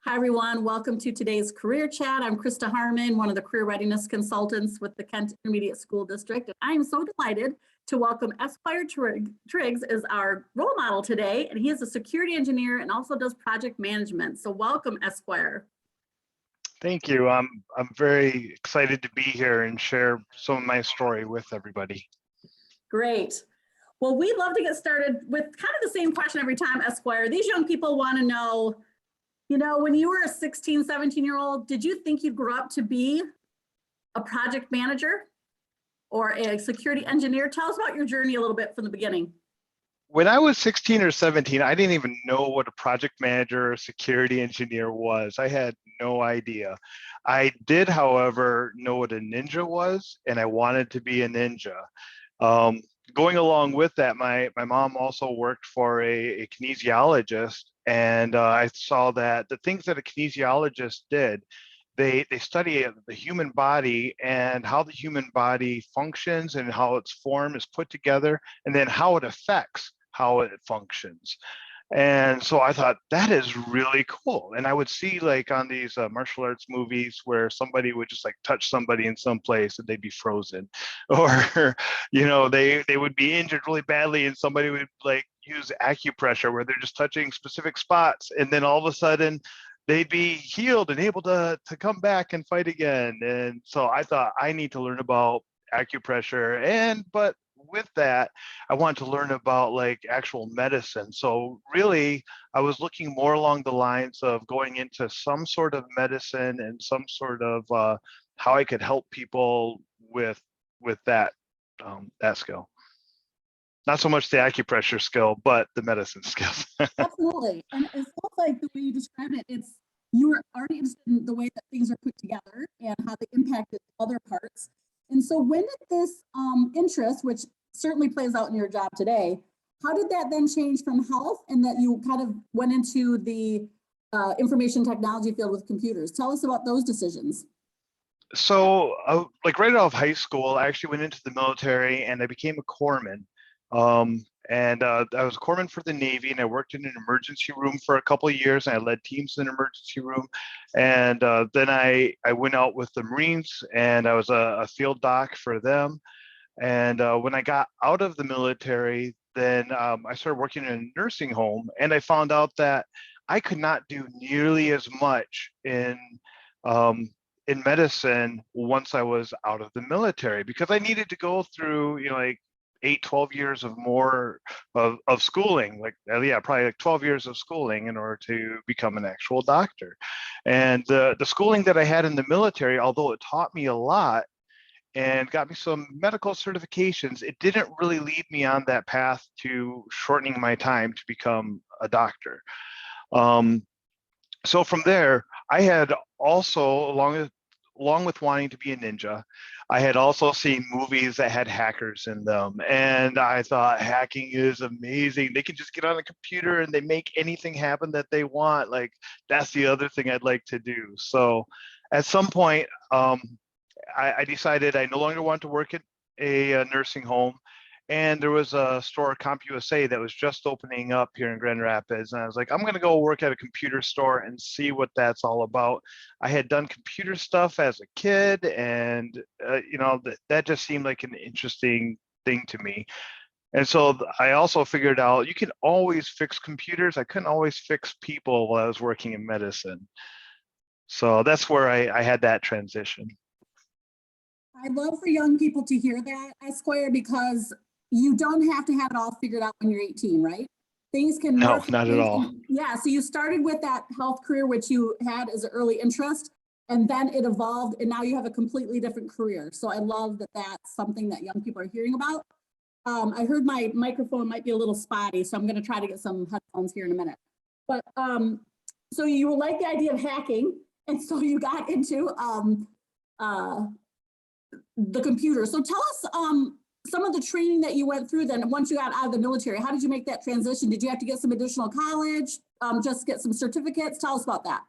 Hi, everyone. Welcome to today's Career Chat. I'm Krista Harmon, one of the Career Readiness Consultants with the Kent Intermediate School District. And I am so delighted to welcome Esquire Triggs as our role model today. And he is a security engineer and also does project management. So welcome, Esquire. Thank you. I'm very excited to be here and share some of my story with everybody. Great. Well, we'd love to get started with kind of the same question every time, Esquire. These young people want to know, when you were a 16, 17-year-old, did you think you'd grow up to be a project manager or a security engineer? Tell us about your journey a little bit from the beginning. When I was 16 or 17, I didn't even know what a project manager or security engineer was. I had no idea. I did, however, know what a ninja was, and I wanted to be a ninja. Going along with that, my mom also worked for a kinesiologist, and I saw that the things that a kinesiologist did, they study the human body and how the human body functions and how its form is put together, and then how it affects how it functions. And so I thought that is really cool. And I would see like on these martial arts movies where somebody would just like touch somebody in some place and they'd be frozen, or they would be injured really badly and somebody would like use acupressure where they're just touching specific spots, and then all of a sudden they'd be healed and able to come back and fight again. And so I thought I need to learn about acupressure, but with that, I wanted to learn about like actual medicine. So really, I was looking more along the lines of going into some sort of medicine and some sort of how I could help people with that skill. Not so much the acupressure skill, but the medicine skills. Absolutely. And it sounds like the way you described it, you were already interested in the way that things are put together and how they impacted other parts. And so when did this interest, which certainly plays out in your job today, how did that then change from health and that you kind of went into the information technology field with computers? Tell us about those decisions. So like right out of high school, I actually went into the military and I became a corpsman. I was a corpsman for the Navy, and I worked in an emergency room for a couple of years, and I led teams in an emergency room. And then I went out with the Marines, and I was a field doc for them. And when I got out of the military, then I started working in a nursing home, and I found out that I could not do nearly as much in medicine once I was out of the military, because I needed to go through, like 8-12 years of more of schooling, probably like 12 years of schooling in order to become an actual doctor. And the schooling that I had in the military, although it taught me a lot and got me some medical certifications, it didn't really lead me on that path to shortening my time to become a doctor. So from there, I had also, along with wanting to be a ninja, I had also seen movies that had hackers in them. And I thought hacking is amazing. They can just get on a computer and they make anything happen that they want. Like, that's the other thing I'd like to do. So at some point, I decided I no longer wanted to work at a nursing home. And there was a store, CompUSA, that was just opening up here in Grand Rapids. And I was like, I'm going to go work at a computer store and see what that's all about. I had done computer stuff as a kid, and, that just seemed like an interesting thing to me. And so I also figured out you can always fix computers. I couldn't always fix people while I was working in medicine. So that's where I had that transition. I'd love for young people to hear that, Esquire, because you don't have to have it all figured out when you're 18, right? Things can No, not at all. Yeah, so you started with that health career, which you had as an early interest, and then it evolved, and now you have a completely different career. So I love that that's something that young people are hearing about. I heard my microphone might be a little spotty, so I'm going to try to get some headphones here in a minute. But so you like the idea of hacking, and so you got into the computer. So tell us some of the training that you went through then once you got out of the military. How did you make that transition? Did you have to get some additional college, just get some certificates? Tell us about that.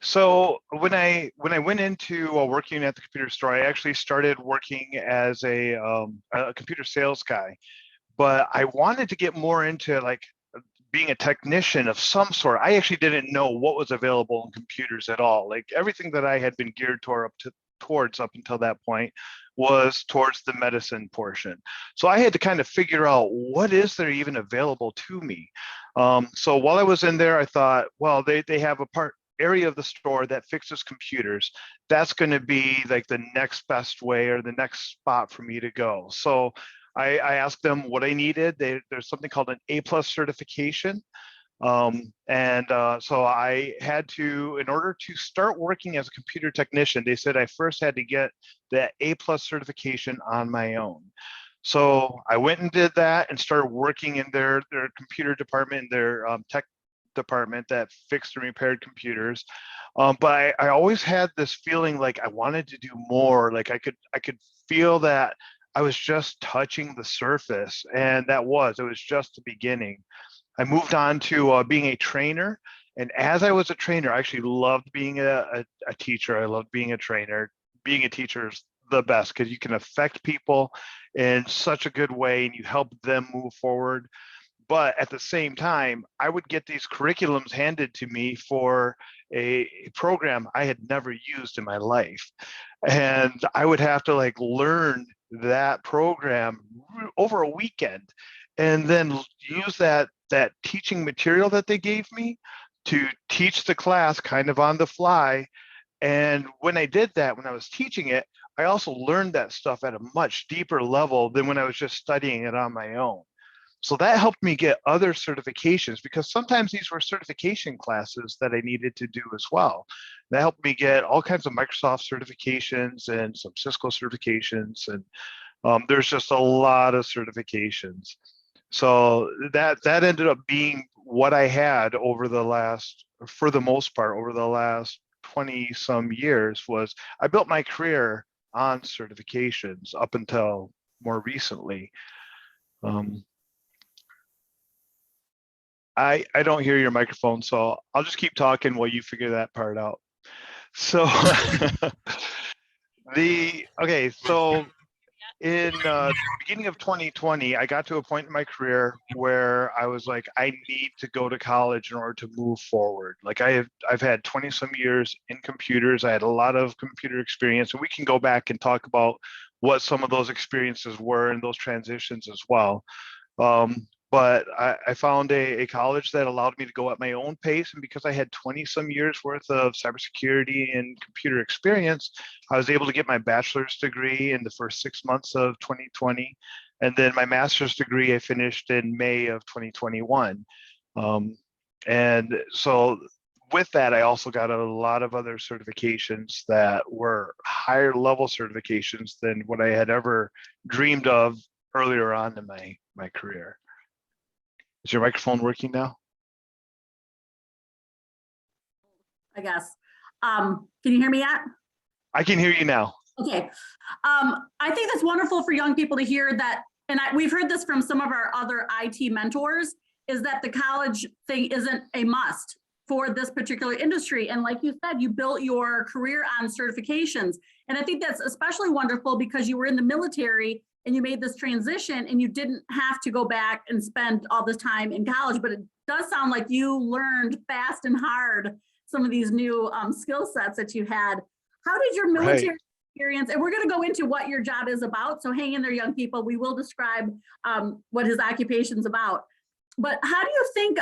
So when I went into working at the computer store, I actually started working as a computer sales guy, but I wanted to get more into like being a technician of some sort, I actually didn't know what was available in computers at all. Like everything that I had been geared towards up until that point was towards the medicine portion. So I had to kind of figure out what is there even available to me. So while I was in there, I thought, well, they have a part area of the store that fixes computers. That's going to be like the next best way or the next spot for me to go. So I asked them what I needed. There's something called an A+ certification. So I had to, in order to start working as a computer technician, they said I first had to get that A+ certification on my own. So I went and did that and started working in their computer department, their tech department that fixed and repaired computers. But I always had this feeling like I wanted to do more. Like I could feel that I was just touching the surface, and it was just the beginning. I moved on to being a trainer. And as I was a trainer, I actually loved being a teacher. I loved being a trainer. Being a teacher is the best because you can affect people in such a good way and you help them move forward. But at the same time, I would get these curriculums handed to me for a program I had never used in my life. And I would have to like learn that program over a weekend and then use that teaching material that they gave me to teach the class kind of on the fly. And when I did that, when I was teaching it, I also learned that stuff at a much deeper level than when I was just studying it on my own. So that helped me get other certifications because sometimes these were certification classes that I needed to do as well. That helped me get all kinds of Microsoft certifications and some Cisco certifications. And there's just a lot of certifications. So that ended up being what I had for the most part, over the last 20 some years. Was I built my career on certifications up until more recently. I don't hear your microphone, so I'll just keep talking while you figure that part out. So so in beginning of 2020, I got to a point in my career where I was like, I need to go to college in order to move forward. Like I've had 20 some years in computers. I had a lot of computer experience, and we can go back and talk about what some of those experiences were and those transitions as well. But I found a college that allowed me to go at my own pace. And because I had 20 some years worth of cybersecurity and computer experience, I was able to get my bachelor's degree in the first 6 months of 2020. And then my master's degree, I finished in May of 2021. And so with that, I also got a lot of other certifications that were higher level certifications than what I had ever dreamed of earlier on in my career. Is your microphone working now? I guess. Can you hear me yet? I can hear you now. Okay. I think that's wonderful for young people to hear that, and we've heard this from some of our other IT mentors, is that the college thing isn't a must for this particular industry. And like you said, you built your career on certifications. And I think that's especially wonderful because you were in the military and you made this transition and you didn't have to go back and spend all this time in college, but it does sound like you learned fast and hard some of these new skill sets that you had. How did your military experience, and we're gonna go into what your job is about, so hang in there, young people. We will describe what his occupation's about. But how do you think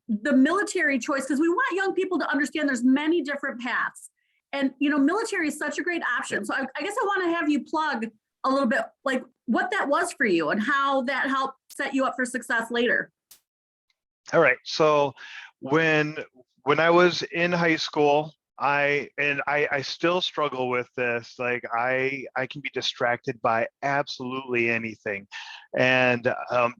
the military choice, because we want young people to understand there's many different paths. And military is such a great option. So I guess I wanna have you plug a little bit like what that was for you and how that helped set you up for success later. All right. So when I was in high school, I still struggle with this. Like I can be distracted by absolutely anything, and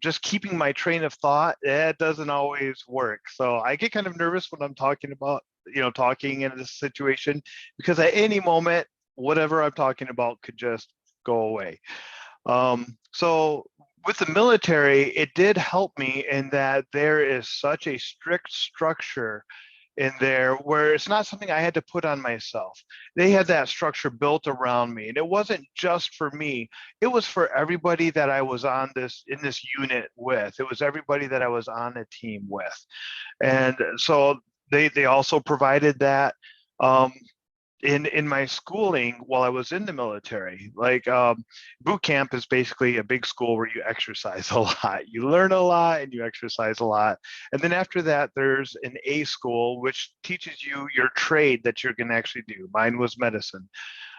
just keeping my train of thought, it doesn't always work. So I get kind of nervous when I'm talking in this situation, because at any moment, whatever I'm talking about could just go away. So with the military, it did help me in that there is such a strict structure in there where it's not something I had to put on myself. They had that structure built around me, and it wasn't just for me. It was for everybody that I was in this unit with. It was everybody that I was on a team with. And so they also provided that. In my schooling while I was in the military. Like boot camp is basically a big school where you exercise a lot. You learn a lot and you exercise a lot. And then after that, there's an A school, which teaches you your trade that you're going to actually do. Mine was medicine.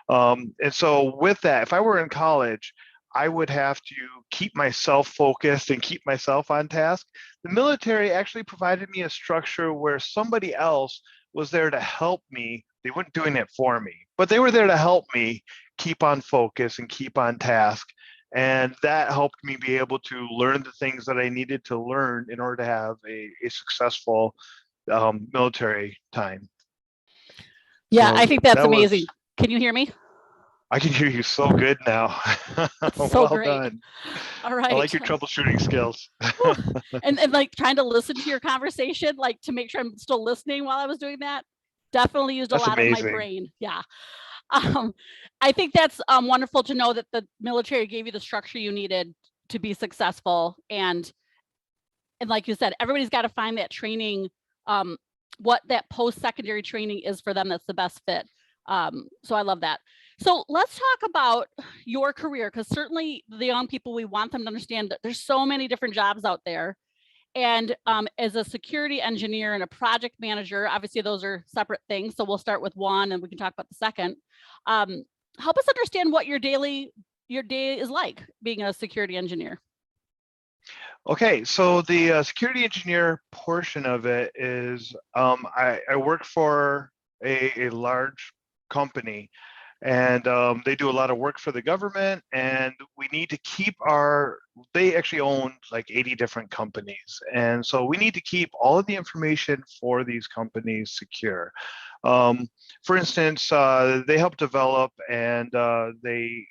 And so with that, if I were in college, I would have to keep myself focused and keep myself on task. The military actually provided me a structure where somebody else was there to help me. They weren't doing it for me, but they were there to help me keep on focus and keep on task. And that helped me be able to learn the things that I needed to learn in order to have a successful military time. Yeah, So I think that's that was, amazing. Can you hear me? I can hear you so good now. So Well great. done. All right. I like your troubleshooting skills. and like trying to listen to your conversation, like to make sure I'm still listening while I was doing that. Definitely used a That's lot of my amazing. brain. Yeah. I think that's wonderful to know that the military gave you the structure you needed to be successful. And like you said, everybody's got to find that training, what that post-secondary training is for them that's the best fit. So I love that. So let's talk about your career, because certainly the young people, we want them to understand that there's so many different jobs out there. And as a security engineer and a project manager, obviously those are separate things. So we'll start with one and we can talk about the second. Help us understand what your day is like being a security engineer. Okay, so the security engineer portion of it is I work for a large company, and they do a lot of work for the government, and we need to keep they actually own like 80 different companies, and so we need to keep all of the information for these companies secure. For instance, they help develop and they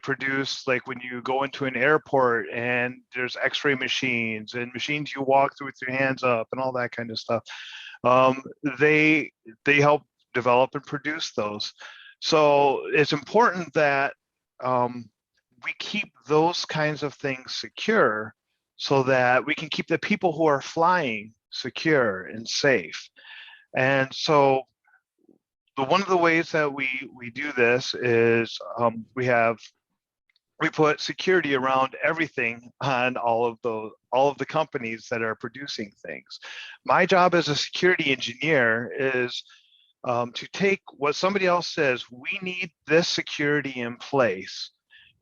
produce, like when you go into an airport and there's x-ray machines and machines you walk through with your hands up and all that kind of stuff. They help develop and produce those. So it's important that we keep those kinds of things secure so that we can keep the people who are flying secure and safe. And so one of the ways that we do this is we put security around everything on all of the companies that are producing things. My job as a security engineer is to take what somebody else says, we need this security in place,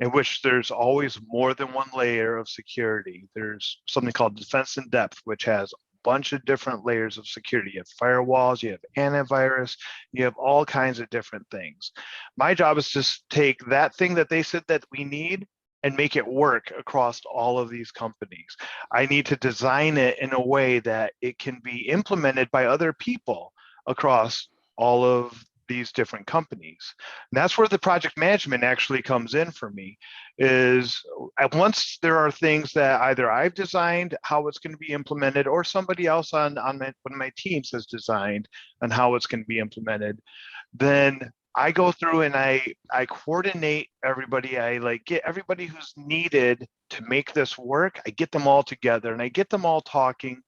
in which there's always more than one layer of security. There's something called defense in depth, which has bunch of different layers of security. You have firewalls, you have antivirus, you have all kinds of different things. My job is to take that thing that they said that we need and make it work across all of these companies. I need to design it in a way that it can be implemented by other people across all of these different companies. And that's where the project management actually comes in for me, is once there are things that either I've designed how it's going to be implemented, or somebody else on one of my teams has designed on how it's going to be implemented, then I go through and I coordinate everybody. I like get everybody who's needed to make this work. I get them all together and I get them all talking,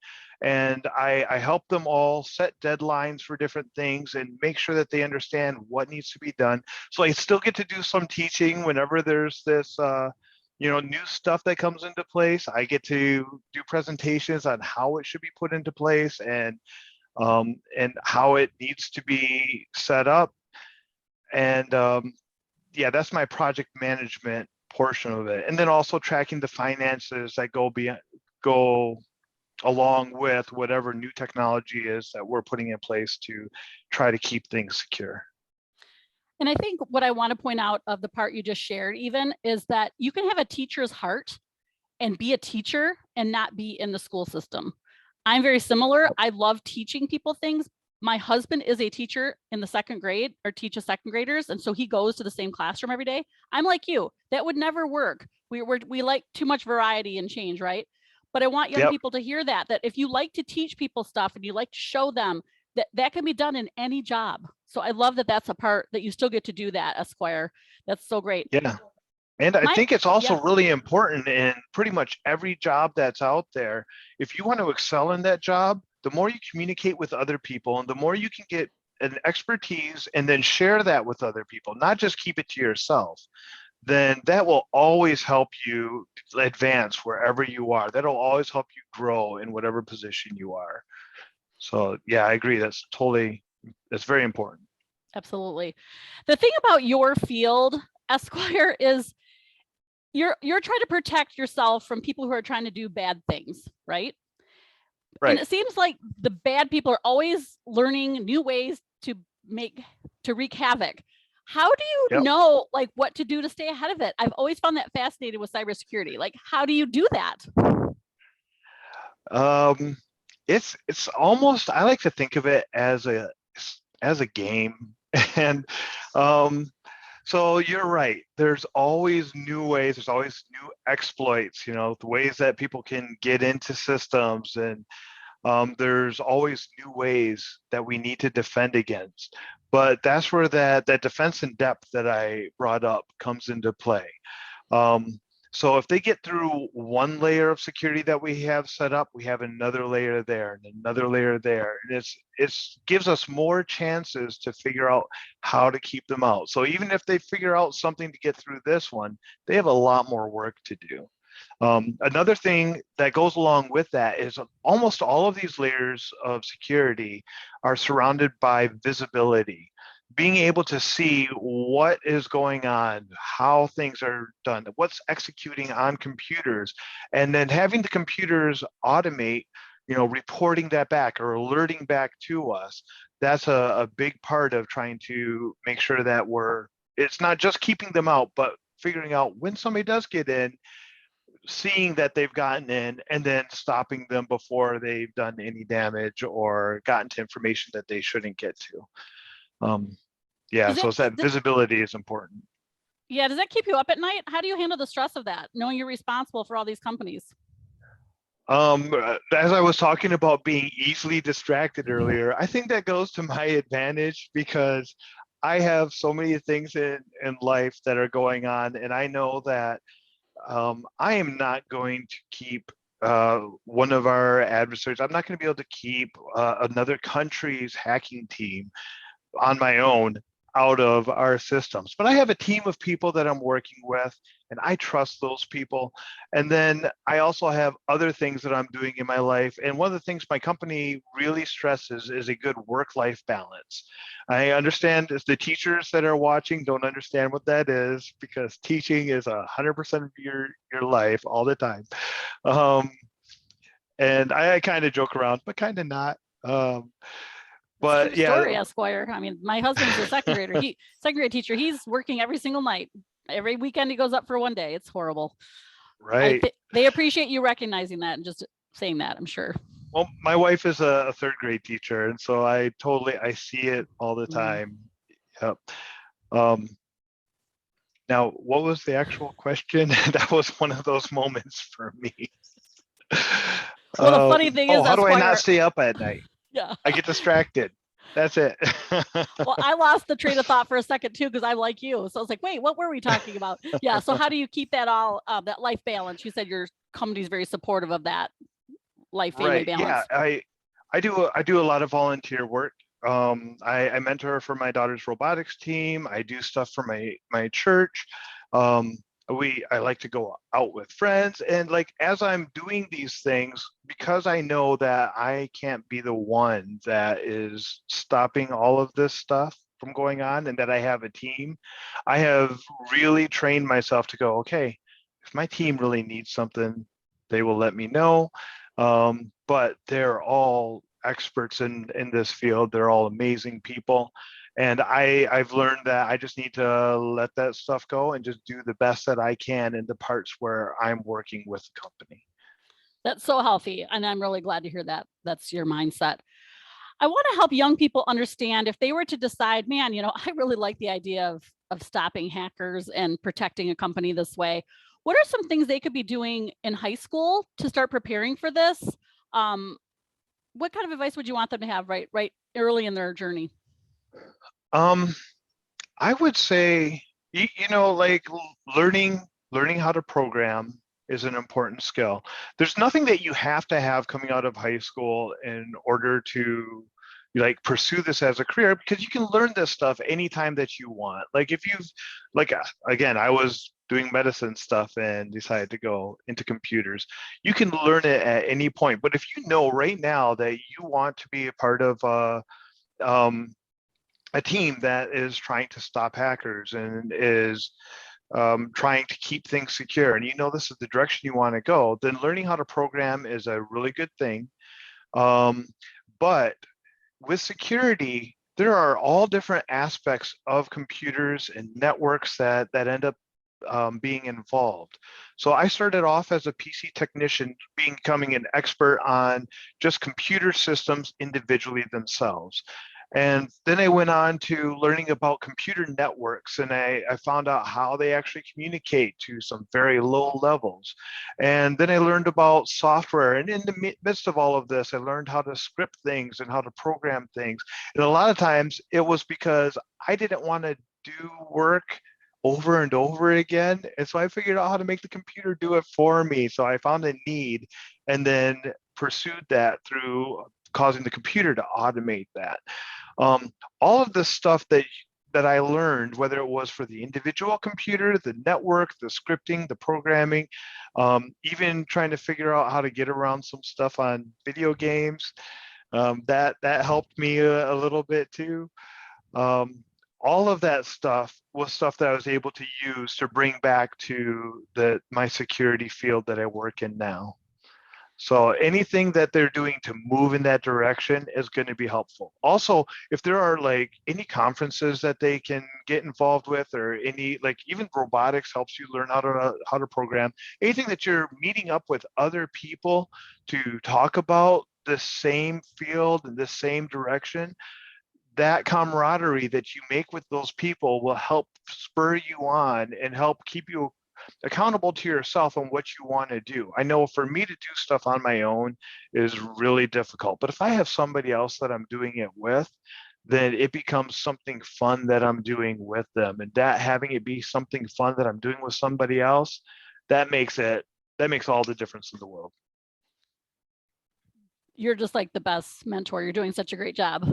and I help them all set deadlines for different things and make sure that they understand what needs to be done. So I still get to do some teaching whenever there's this new stuff that comes into place. I get to do presentations on how it should be put into place and how it needs to be set up. And that's my project management portion of it. And then also tracking the finances that go along with whatever new technology is that we're putting in place to try to keep things secure. And I think what I want to point out of the part you just shared even is that you can have a teacher's heart and be a teacher and not be in the school system. I'm very similar. I love teaching people things. My husband is a teacher in the second grade, or teaches second graders. And so he goes to the same classroom every day. I'm like you, that would never work. We like too much variety and change, right? But I want young Yep. people to hear that if you like to teach people stuff and you like to show them that can be done in any job. So I love that that's a part that you still get to do that, Esquire. That's so great. Yeah. And I My, think it's also yeah, really important in pretty much every job that's out there. If you want to excel in that job, the more you communicate with other people and the more you can get an expertise and then share that with other people, not just keep it to yourself, then that will always help you advance wherever you are. That'll always help you grow in whatever position you are. So yeah, I agree. That's very important. absolutely. The thing about your field, Esquire, is you're trying to protect yourself from people who are trying to do bad things, right? And Right. it seems like the bad people are always learning new ways to wreak havoc. How do you Yep. know like what to do to stay ahead of it? I've always found that fascinating with cybersecurity. Like, how do you do that? It's almost, I like to think of it as a game. And so you're right. There's always new ways, there's always new exploits, the ways that people can get into systems, and there's always new ways that we need to defend against. But that's where that defense in depth that I brought up comes into play. So if they get through one layer of security that we have set up, we have another layer there and another layer there. And it gives us more chances to figure out how to keep them out. So even if they figure out something to get through this one, they have a lot more work to do. Another thing that goes along with that is almost all of these layers of security are surrounded by visibility. Being able to see what is going on, how things are done, what's executing on computers, and then having the computers automate, reporting that back or alerting back to us. That's a big part of trying to make sure that it's not just keeping them out, but figuring out when somebody does get in, seeing that they've gotten in and then stopping them before they've done any damage or gotten to information that they shouldn't get to. Yeah, so it's that visibility is important. Yeah, does that keep you up at night? How do you handle the stress of that, knowing you're responsible for all these companies? As I was talking about being easily distracted earlier, I think that goes to my advantage because I have so many things in life that are going on, and I know that I am not going to keep one of our adversaries. I'm not going to be able to keep another country's hacking team on my own out of our systems. But I have a team of people that I'm working with, and I trust those people. And then I also have other things that I'm doing in my life. And one of the things my company really stresses is a good work-life balance. I understand if the teachers that are watching don't understand what that is, because teaching is 100% of your life all the time. And I kind of joke around, but kind of not. But true yeah, story, Esquire. I mean, my husband's a second grader. Second grade teacher. He's working every single night. Every weekend he goes up for one day. It's horrible. right. They appreciate you recognizing that and just saying that, I'm sure. Well, my wife is a third grade teacher, and so I see it all the time. Yep. Now, what was the actual question? That was one of those moments for me. Well, the funny thing is, how do I Esquire, not stay up at night? yeah, I get distracted. That's it. well, I lost the train of thought for a second too, because I'm like you. So I was like, wait, what were we talking about? Yeah. So how do you keep that that life balance? You said your company's very supportive of that life family Right. balance. Yeah. I do a lot of volunteer work. I mentor for my daughter's robotics team. I do stuff for my church. I like to go out with friends, and like as I'm doing these things, because I know that I can't be the one that is stopping all of this stuff from going on, and that I have a team, I have really trained myself to go, okay, if my team really needs something, they will let me know. But they're all experts in this field. They're all amazing people. And I've learned that I just need to let that stuff go and just do the best that I can in the parts where I'm working with the company. That's so healthy. And I'm really glad to hear that. That's your mindset. I want to help young people understand if they were to decide, man, I really like the idea of stopping hackers and protecting a company this way. what are some things they could be doing in high school to start preparing for this? What kind of advice would you want them to have right early in their journey? I would say, like learning how to program is an important skill. There's nothing that you have to have coming out of high school in order to like pursue this as a career, because you can learn this stuff anytime that you want. Like if you've like again, I was doing medicine stuff and decided to go into computers. You can learn it at any point. But if you know right now that you want to be a part of a team that is trying to stop hackers and is trying to keep things secure, and you know this is the direction you want to go, then learning how to program is a really good thing. But with security, there are all different aspects of computers and networks that end up being involved. So I started off as a PC technician, becoming an expert on just computer systems individually themselves. And then I went on to learning about computer networks, and I found out how they actually communicate to some very low levels. And then I learned about software. And in the midst of all of this, I learned how to script things and how to program things. And a lot of times it was because I didn't want to do work over and over again. And so I figured out how to make the computer do it for me. So I found a need and then pursued that through causing the computer to automate that. All of this stuff that I learned, whether it was for the individual computer, the network, the scripting, the programming, even trying to figure out how to get around some stuff on video games, that helped me a little bit too. All of that stuff was stuff that I was able to use to bring back to my security field that I work in now. So anything that they're doing to move in that direction is going to be helpful. Also, if there are like any conferences that they can get involved with, or any, like even robotics helps you learn how to program, anything that you're meeting up with other people to talk about the same field and the same direction, that camaraderie that you make with those people will help spur you on and help keep you accountable to yourself on what you want to do. I know for me to do stuff on my own is really difficult, but if I have somebody else that I'm doing it with, then it becomes something fun that I'm doing with them. And that having it be something fun that I'm doing with somebody else, that makes all the difference in the world. You're just like the best mentor. You're doing such a great job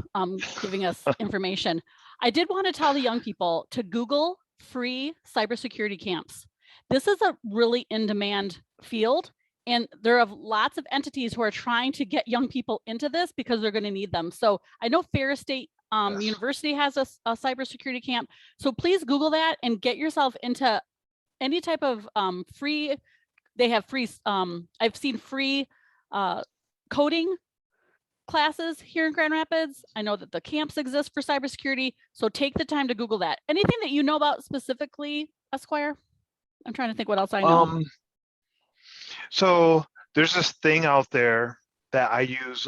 giving us information. I did want to tell the young people to Google free cybersecurity camps. This is a really in-demand field, and there are lots of entities who are trying to get young people into this because they're going to need them. So I know Ferris State Yes. University has a cybersecurity camp. So please Google that and get yourself into any type of free. They have free. I've seen free coding classes here in Grand Rapids. I know that the camps exist for cybersecurity. So take the time to Google that. Anything that you know about specifically, Esquire? I'm trying to think what else I know. So there's this thing out there that I use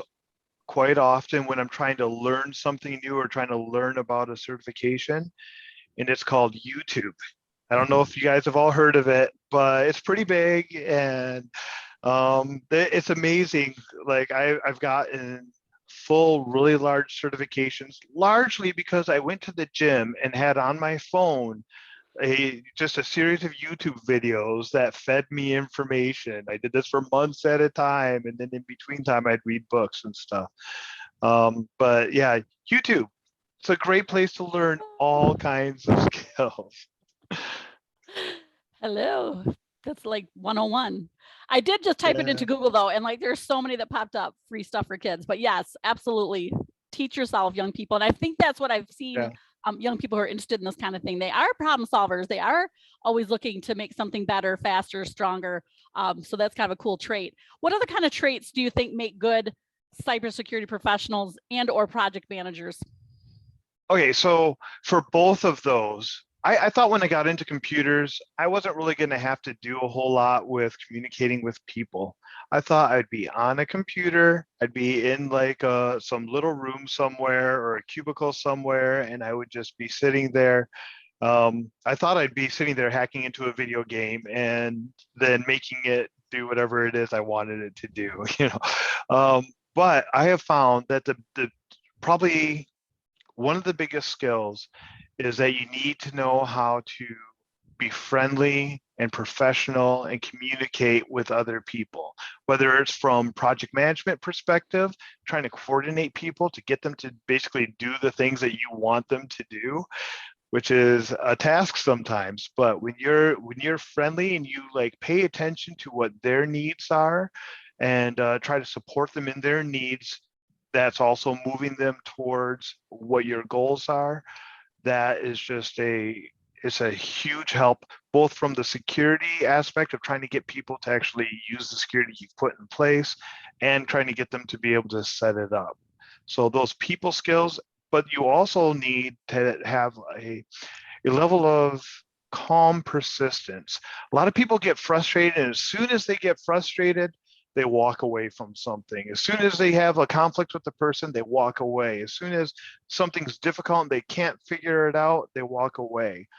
quite often when I'm trying to learn something new or trying to learn about a certification, and it's called YouTube. I don't know if you guys have all heard of it, but it's pretty big, and it's amazing. Like I've gotten full, really large certifications, largely because I went to the gym and had on my phone just a series of YouTube videos that fed me information. I did this for months at a time, and then in between time I'd read books and stuff. But yeah, YouTube, it's a great place to learn all kinds of skills. Hello, that's like 101. I did just type it into Google though, and like there's so many that popped up, free stuff for kids. But yes, absolutely, teach yourself, young people. And I think that's what I've seen. Yeah. Young people who are interested in this kind of thing, they are problem solvers. They are always looking to make something better, faster, stronger. So that's kind of a cool trait. What other kind of traits do you think make good cybersecurity professionals and or project managers? Okay, so for both of those, I thought when I got into computers, I wasn't really going to have to do a whole lot with communicating with people. I thought I'd be on a computer, I'd be in like some little room somewhere or a cubicle somewhere, and I would just be sitting there I thought I'd be sitting there hacking into a video game and then making it do whatever it is I wanted it to do, but I have found that the probably one of the biggest skills is that you need to know how to be friendly and professional and communicate with other people, whether it's from project management perspective, trying to coordinate people to get them to basically do the things that you want them to do, which is a task sometimes. But when you're friendly and you like pay attention to what their needs are and try to support them in their needs, that's also moving them towards what your goals are. That is just it's a huge help, both from the security aspect of trying to get people to actually use the security you've put in place and trying to get them to be able to set it up. So those people skills, but you also need to have a level of calm persistence. A lot of people get frustrated, and as soon as they get frustrated, they walk away from something. As soon as they have a conflict with the person, they walk away. As soon as something's difficult and they can't figure it out, they walk away.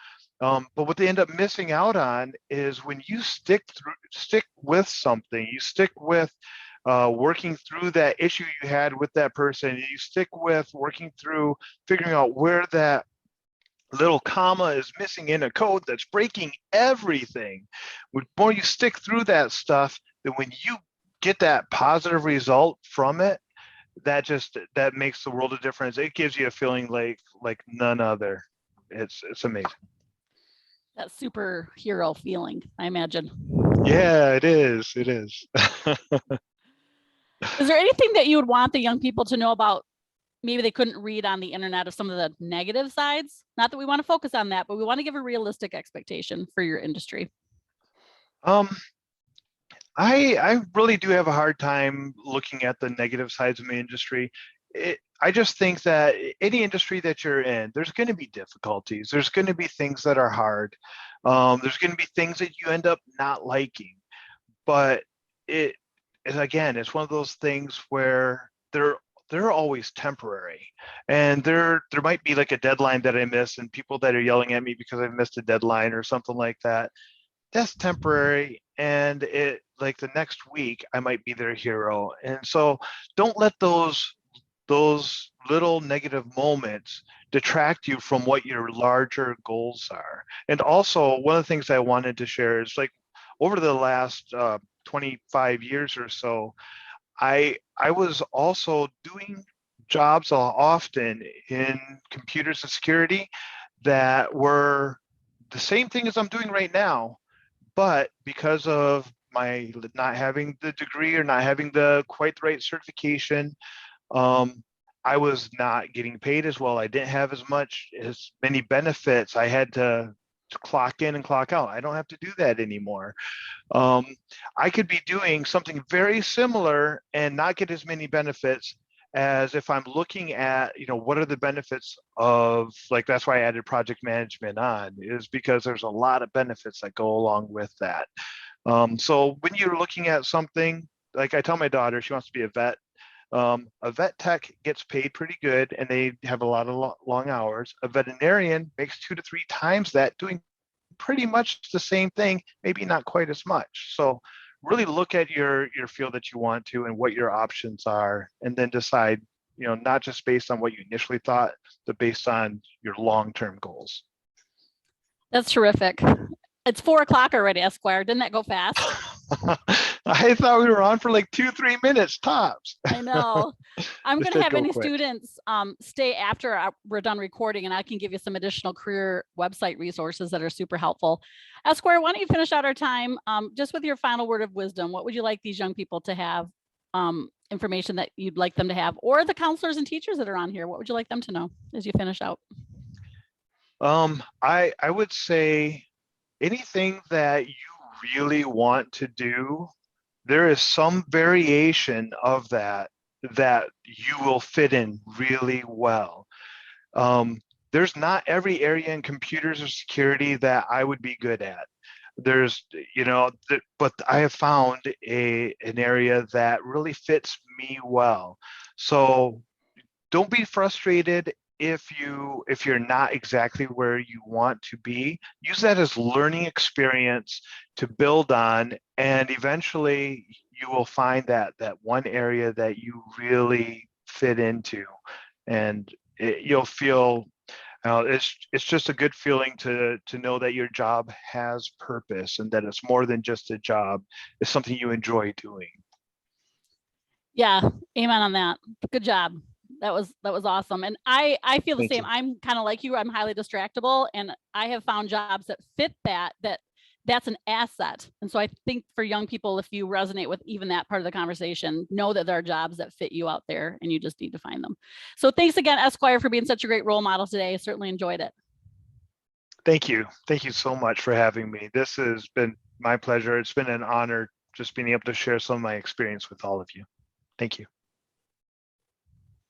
But what they end up missing out on is when you stick with something, you stick with working through that issue you had with that person, you stick with working through figuring out where that little comma is missing in a code that's breaking everything. The more you stick through that stuff, then when you get that positive result from it, that makes the world of difference. It gives you a feeling like none other. It's amazing. That superhero feeling, I imagine. Yeah, it is. It is. Is there anything that you would want the young people to know about? Maybe they couldn't read on the internet of some of the negative sides. Not that we want to focus on that, but we want to give a realistic expectation for your industry. I really do have a hard time looking at the negative sides of my industry. I just think that any industry that you're in, there's going to be difficulties. There's going to be things that are hard. There's going to be things that you end up not liking. But it's one of those things where they're always temporary, and there might be like a deadline that I miss, and people that are yelling at me because I've missed a deadline or something like that. That's temporary, and it like the next week I might be their hero. And so don't let those little negative moments detract you from what your larger goals are. And also, one of the things I wanted to share is like over the last 25 years or so, I was also doing jobs often in computers and security that were the same thing as I'm doing right now, but because of my not having the degree or not having the quite the right certification, I was not getting paid as well. I didn't have as many benefits. I had to clock in and clock out. I don't have to do that anymore. I could be doing something very similar and not get as many benefits as if I'm looking at, what are the benefits of, like, that's why I added project management on, is because there's a lot of benefits that go along with that. So when you're looking at something, like I tell my daughter, she wants to be a vet. A vet tech gets paid pretty good and they have a lot of long hours. A veterinarian makes 2 to 3 times that, doing pretty much the same thing, maybe not quite as much. So really look at your field that you want to and what your options are, and then decide, not just based on what you initially thought, but based on your long-term goals. That's terrific. It's 4 o'clock already, Esquire. Didn't that go fast? I thought we were on for like 2-3 minutes tops. I know. I'm going to have any quick. students stay after we're done recording, and I can give you some additional career website resources that are super helpful. Esquire, why don't you finish out our time just with your final word of wisdom? What would you like these young people to have, information that you'd like them to have, or the counselors and teachers that are on here? What would you like them to know as you finish out? I would say anything that you really want to do, there is some variation of that you will fit in really well. There's not every area in computers or security that I would be good at. There's, but I have found an area that really fits me well. So don't be frustrated if you're not exactly where you want to be, use that as learning experience to build on, and eventually you will find that one area that you really fit into, and you'll feel it's just a good feeling to know that your job has purpose and that it's more than just a job. It's something you enjoy doing. Yeah, amen on that. Good job. That was awesome. And I feel the Thank same. you. I'm kind of like you. I'm highly distractible, and I have found jobs that fit that's an asset. And so I think for young people, if you resonate with even that part of the conversation, know that there are jobs that fit you out there and you just need to find them. So thanks again, Esquire, for being such a great role model today. I certainly enjoyed it. Thank you. Thank you so much for having me. This has been my pleasure. It's been an honor just being able to share some of my experience with all of you. Thank you.